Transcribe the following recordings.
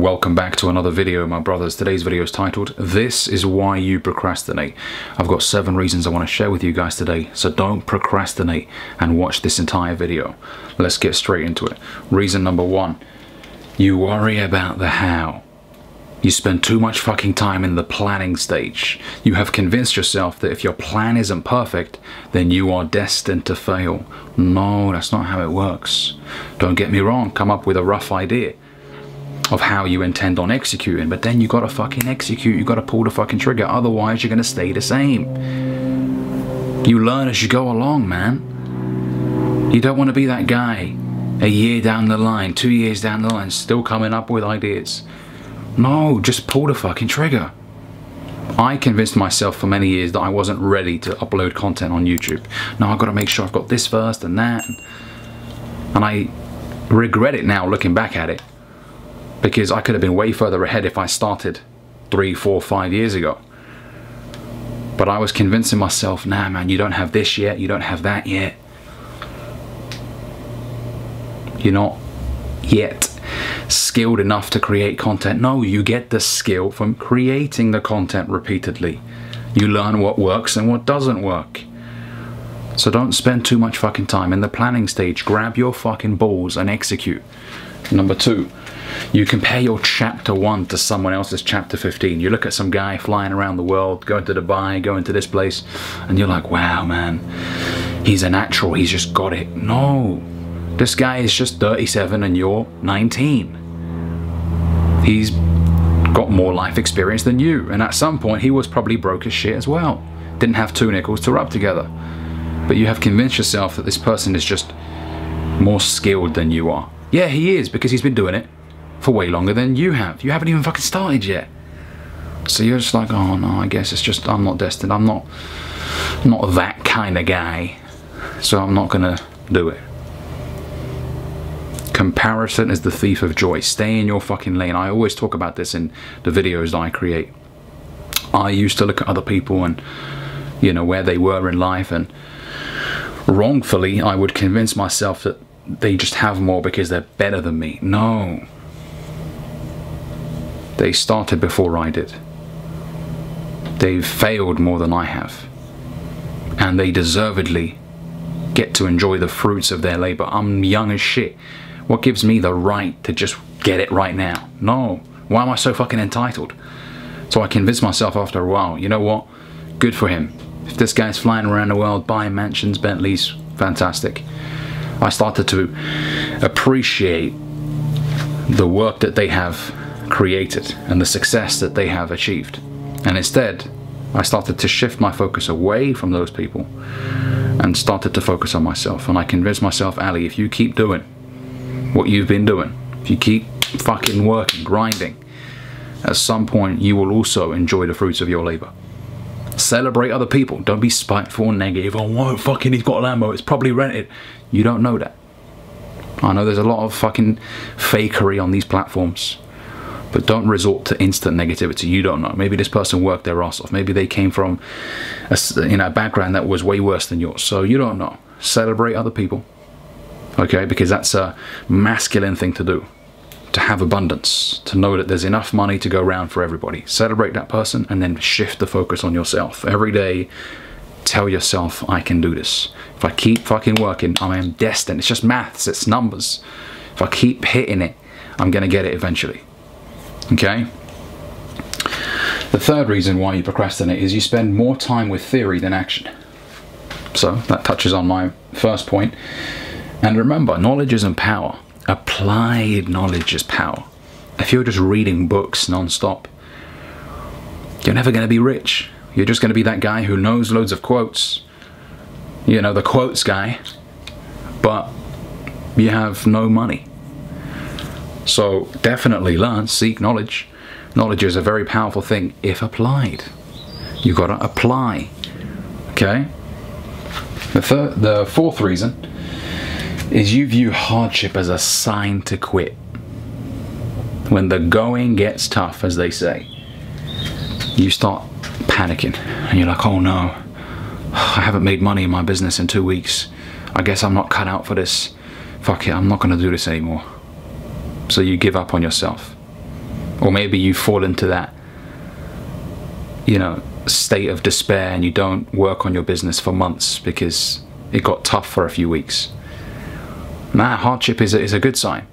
Welcome back to another video, my brothers. Today's video is titled, This is Why You Procrastinate. I've got 7 reasons I want to share with you guys today, so don't procrastinate and watch this entire video. Let's get straight into it. Reason number 1, you worry about the how. You spend too much fucking time in the planning stage. You have convinced yourself that if your plan isn't perfect, then you are destined to fail. No, that's not how it works. Don't get me wrong, come up with a rough idea of how you intend on executing, but then you gotta fucking execute, you gotta pull the fucking trigger, otherwise you're gonna stay the same. You learn as you go along, man. You don't want to be that guy a year down the line, 2 years down the line, still coming up with ideas. No, just pull the fucking trigger. I convinced myself for many years that I wasn't ready to upload content on YouTube. No, I've got to make sure I've got this first and that. And I regret it now looking back at it, because I could have been way further ahead if I started 3, 4, 5 years ago. But I was convincing myself, nah man, you don't have this yet, you don't have that yet. You're not yet skilled enough to create content. No, you get the skill from creating the content repeatedly. You learn what works and what doesn't work. So don't spend too much fucking time in the planning stage. Grab your fucking balls and execute. Number 2, you compare your chapter 1 to someone else's chapter 15. You look at some guy flying around the world, going to Dubai, going to this place, and you're like, wow man, he's a natural, he's just got it. No, this guy is just 37 and you're 19. He's got more life experience than you, and at some point he was probably broke as shit as well. Didn't have 2 nickels to rub together. But you have convinced yourself that this person is just more skilled than you are. Yeah, he is, because he's been doing it for way longer than you have. You haven't even fucking started yet. So you're just like, oh no, I guess it's just, I'm not destined. I'm not that kind of guy. So I'm not gonna do it. Comparison is the thief of joy. Stay in your fucking lane. I always talk about this in the videos that I create. I used to look at other people and, you know, where they were in life, and wrongfully I would convince myself that they just have more because they're better than me. No. They started before I did. They've failed more than I have. And they deservedly get to enjoy the fruits of their labor. I'm young as shit. What gives me the right to just get it right now? No. Why am I so fucking entitled? So I convinced myself after a while, you know what? Good for him. If this guy's flying around the world, buying mansions, Bentleys, fantastic. I started to appreciate the work that they have created and the success that they have achieved. And instead, I started to shift my focus away from those people and started to focus on myself. And I convinced myself, Ali, if you keep doing what you've been doing, if you keep fucking working, grinding, at some point you will also enjoy the fruits of your labor. Celebrate other people. Don't be spiteful and negative. Oh, whoa, fucking, he's got a Lambo, it's probably rented. You don't know that. I know there's a lot of fucking fakery on these platforms, but don't resort to instant negativity. You don't know. Maybe this person worked their ass off. Maybe they came from a background that was way worse than yours. So you don't know. Celebrate other people. Okay, because that's a masculine thing to do. To have abundance, to know that there's enough money to go around for everybody. Celebrate that person and then shift the focus on yourself. Every day, tell yourself, I can do this. If I keep fucking working, I am destined. It's just maths, it's numbers. If I keep hitting it, I'm gonna get it eventually. Okay? The 3rd reason why you procrastinate is you spend more time with theory than action. So that touches on my first point. And remember, knowledge isn't power. Applied knowledge is power. If you're just reading books non-stop, you're never going to be rich. You're just going to be that guy who knows loads of quotes. You know, the quotes guy, but you have no money. So definitely learn, seek knowledge. Knowledge is a very powerful thing if applied. You got to apply. Okay? The 4th reason is you view hardship as a sign to quit. When the going gets tough, as they say, you start panicking and you're like, oh no, I haven't made money in my business in 2 weeks. I guess I'm not cut out for this. Fuck it, I'm not gonna do this anymore. So you give up on yourself. Or maybe you fall into that, you know, state of despair and you don't work on your business for months because it got tough for a few weeks. Nah, hardship is a good sign.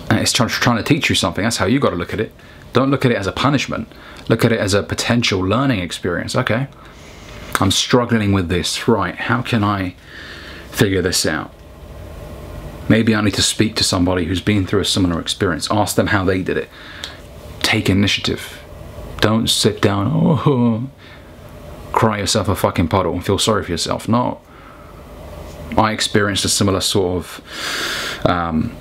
And it's trying to teach you something. That's how you got to look at it. Don't look at it as a punishment. Look at it as a potential learning experience. Okay, I'm struggling with this. Right, how can I figure this out? Maybe I need to speak to somebody who's been through a similar experience. Ask them how they did it. Take initiative. Don't sit down, oh, cry yourself a fucking puddle and feel sorry for yourself. No. I experienced a similar sort of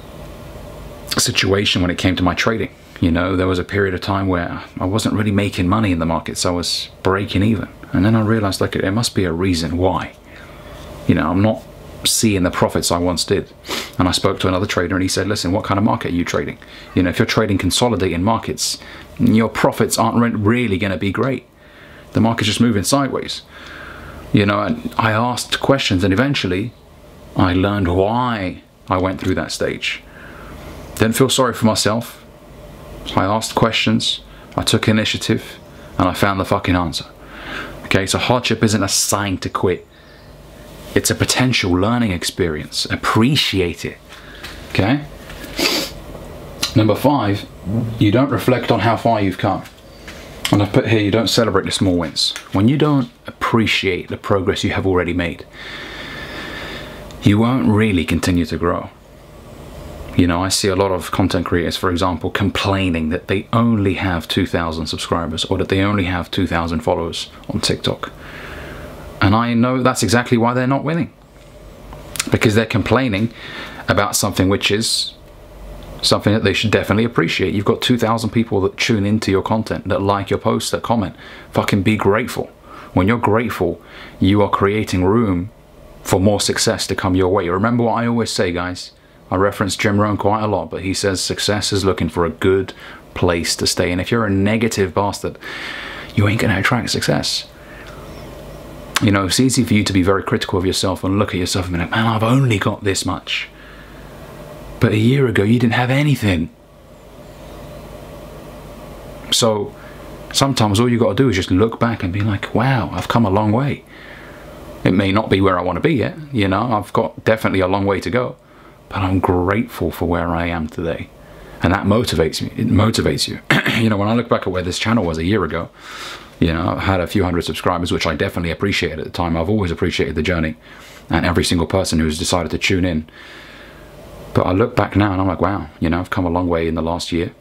situation when it came to my trading. You know, there was a period of time where I wasn't really making money in the markets. I was breaking even. And then I realized, like, there must be a reason why. You know, I'm not seeing the profits I once did. And I spoke to another trader and he said, listen, what kind of market are you trading? You know, if you're trading consolidating markets, your profits aren't really going to be great. The market's just moving sideways. You know, and I asked questions and eventually I learned why I went through that stage. Didn't feel sorry for myself. I asked questions, I took initiative, and I found the fucking answer. Okay, so hardship isn't a sign to quit. It's a potential learning experience. Appreciate it. Okay? Number 5, you don't reflect on how far you've come. And I've put here, you don't celebrate the small wins. When you don't appreciate the progress you have already made, you won't really continue to grow. You know, I see a lot of content creators, for example, complaining that they only have 2,000 subscribers or that they only have 2,000 followers on TikTok. And I know that's exactly why they're not winning. Because they're complaining about something which is something that they should definitely appreciate. You've got 2,000 people that tune into your content, that like your posts, that comment. Fucking be grateful. When you're grateful, you are creating room for more success to come your way. Remember what I always say, guys. I reference Jim Rohn quite a lot, but he says success is looking for a good place to stay. And if you're a negative bastard, you ain't going to attract success. You know, it's easy for you to be very critical of yourself and look at yourself and be like, man, I've only got this much. But a year ago, you didn't have anything. So sometimes all you got to do is just look back and be like, wow, I've come a long way. It may not be where I want to be yet. You know, I've got definitely a long way to go. But I'm grateful for where I am today. And that motivates me. It motivates you. You know, when I look back at where this channel was a year ago, you know, I had a few hundred subscribers, which I definitely appreciated at the time. I've always appreciated the journey and every single person who's decided to tune in. But I look back now and I'm like, wow, you know, I've come a long way in the last year.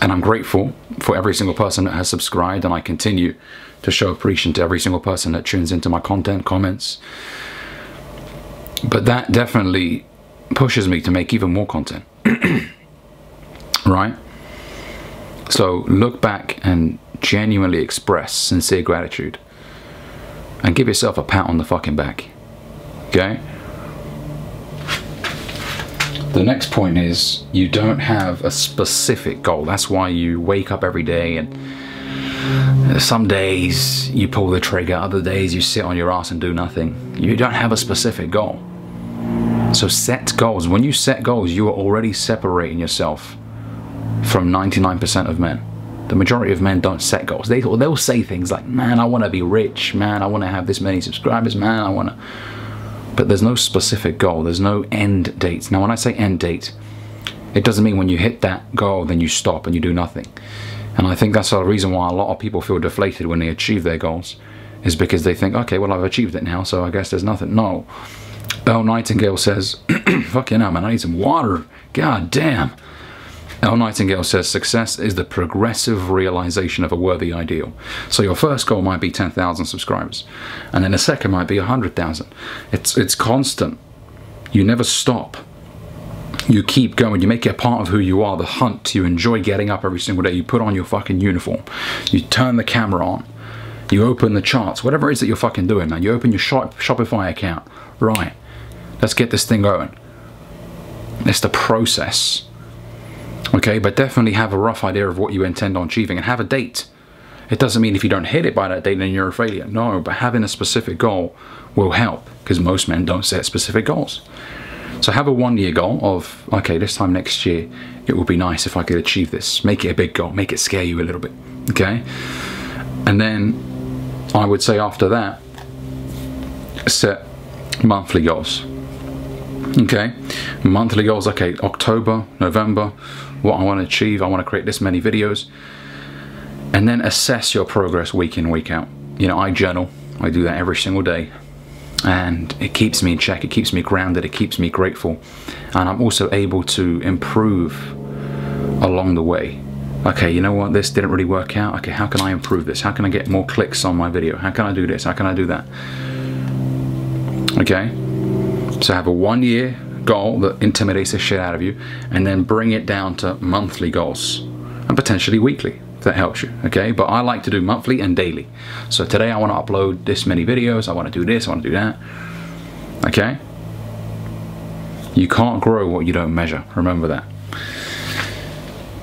And I'm grateful for every single person that has subscribed, and I continue to show appreciation to every single person that tunes into my content, comments. But that definitely pushes me to make even more content. Right? So look back and genuinely express sincere gratitude and give yourself a pat on the fucking back. Okay? The next point is you don't have a specific goal. That's why you wake up every day and some days you pull the trigger, other days you sit on your ass and do nothing. You don't have a specific goal. So set goals. When you set goals, you are already separating yourself from 99% of men. The majority of men don't set goals. They'll say things like, man, I want to be rich. Man, I want to have this many subscribers. Man, I want to... But there's no specific goal. There's no end date. Now, when I say end date, it doesn't mean when you hit that goal, then you stop and you do nothing. And I think that's the reason why a lot of people feel deflated when they achieve their goals, is because they think, okay, well, I've achieved it now, so I guess there's nothing. No. Elle Nightingale says, fucking hell, man, I need some water. God damn. Elle Nightingale says, success is the progressive realization of a worthy ideal. So your first goal might be 10,000 subscribers, and then the second might be 100,000. It's constant. You never stop. You keep going. You make it a part of who you are, the hunt. You enjoy getting up every single day. You put on your fucking uniform. You turn the camera on. You open the charts. Whatever it is that you're fucking doing, man. You open your Shopify account. Right. Let's get this thing going. It's the process. Okay, but definitely have a rough idea of what you intend on achieving and have a date. It doesn't mean if you don't hit it by that date, then you're a failure. No, but having a specific goal will help, because most men don't set specific goals. So have a 1 year goal of, okay, this time next year, it would be nice if I could achieve this. Make it a big goal, make it scare you a little bit, okay? And then I would say after that, set monthly goals. Okay, monthly goals. Okay, October, November, what I want to achieve. I want to create this many videos, and then assess your progress week in, week out. You know, I journal. I do that every single day, and it keeps me in check. It keeps me grounded. It keeps me grateful, and I'm also able to improve along the way. Okay, you know what? This didn't really work out. Okay, how can I improve this? How can I get more clicks on my video? How can I do this? How can I do that? Okay, so have a 1 year goal that intimidates the shit out of you, and then bring it down to monthly goals and potentially weekly if that helps you. Okay, but I like to do monthly and daily. So today I want to upload this many videos, I want to do this, I want to do that. Okay, you can't grow what you don't measure, remember that.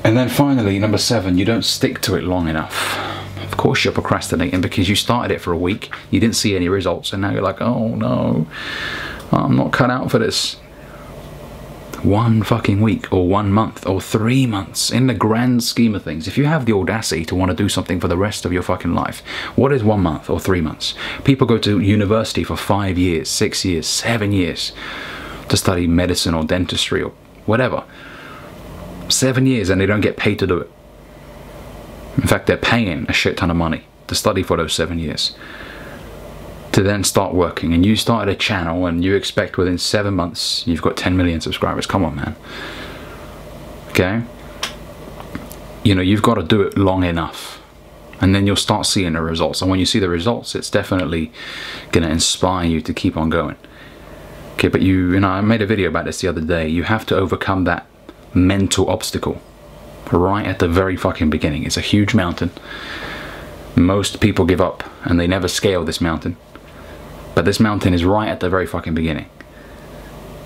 And then finally, number 7, you don't stick to it long enough. Of course you're procrastinating because you started it for a week, you didn't see any results, and now you're like, oh no, I'm not cut out for this. 1 fucking week, or 1 month, or 3 months, in the grand scheme of things, if you have the audacity to want to do something for the rest of your fucking life, what is 1 month or 3 months? People go to university for 5 years, 6 years, 7 years to study medicine or dentistry or whatever. 7 years and they don't get paid to do it. In fact, they're paying a shit ton of money to study for those 7 years, to then start working. And you started a channel and you expect within 7 months you've got 10 million subscribers. Come on, man. Okay, you know, you've got to do it long enough, and then you'll start seeing the results. And when you see the results, it's definitely gonna inspire you to keep on going. Okay, but you know, I made a video about this the other day. You have to overcome that mental obstacle right at the very fucking beginning. It's a huge mountain. Most people give up and they never scale this mountain, but this mountain is right at the very fucking beginning.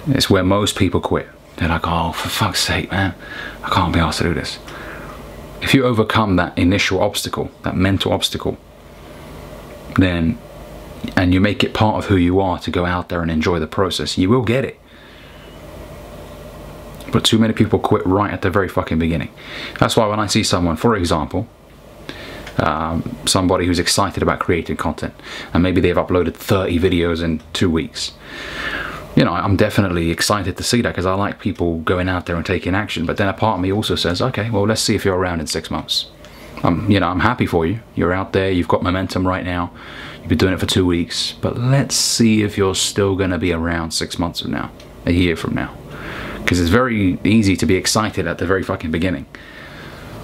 It's where most people quit. They're like, oh, for fuck's sake, man, I can't be asked to do this. If you overcome that initial obstacle, that mental obstacle, then, and you make it part of who you are to go out there and enjoy the process, you will get it. But too many people quit right at the very fucking beginning. That's why when I see someone, for example, somebody who's excited about creating content, and maybe they've uploaded 30 videos in 2 weeks, you know, I'm definitely excited to see that because I like people going out there and taking action. But then a part of me also says, okay, well, let's see if you're around in 6 months. You know, I'm happy for you. You're out there, you've got momentum right now. You've been doing it for 2 weeks, but let's see if you're still going to be around 6 months from now, a year from now. Because it's very easy to be excited at the very fucking beginning,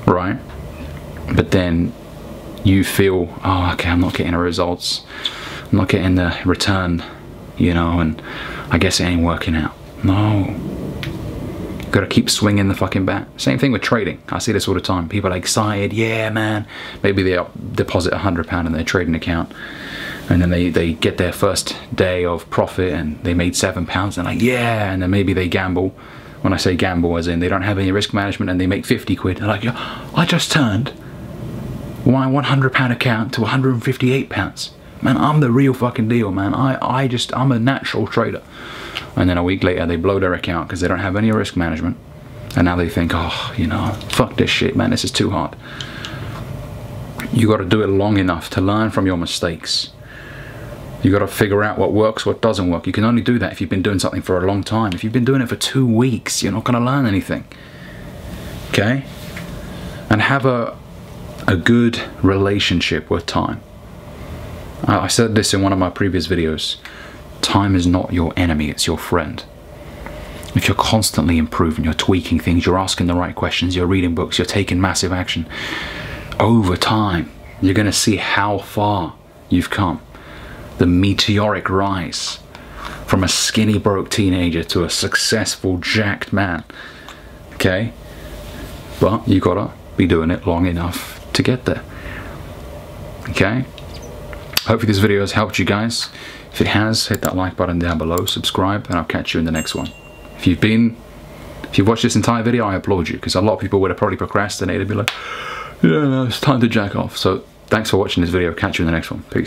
right? But then you feel, oh, okay, I'm not getting the results, I'm not getting the return, you know, and I guess it ain't working out. No, you gotta keep swinging the fucking bat. Same thing with trading. I see this all the time. People are excited, yeah, man. Maybe they deposit £100 in their trading account, and then they get their first day of profit and they made £7, and like, yeah, and then maybe they gamble. When I say gamble, as in they don't have any risk management, and they make 50 quid. They're like, yeah, I just turned my £100 account to £158. Man, I'm the real fucking deal, man. I'm a natural trader. And then a week later they blow their account because they don't have any risk management, and now they think, oh, you know, fuck this shit, man, this is too hard. You got to do it long enough to learn from your mistakes. You got to figure out what works, what doesn't work. You can only do that if you've been doing something for a long time. If you've been doing it for 2 weeks, you're not going to learn anything. Okay? And have a good relationship with time. I said this in one of my previous videos. Time is not your enemy, it's your friend. If you're constantly improving, you're tweaking things, you're asking the right questions, you're reading books, you're taking massive action, over time, you're going to see how far you've come. The meteoric rise from a skinny broke teenager to a successful jacked man. Okay? But you gotta be doing it long enough to get there. Okay? Hopefully this video has helped you guys. If it has, hit that like button down below, subscribe, and I'll catch you in the next one. If you've watched this entire video, I applaud you, because a lot of people would have probably procrastinated, be like, yeah, no, it's time to jack off. So thanks for watching this video. Catch you in the next one. Peace.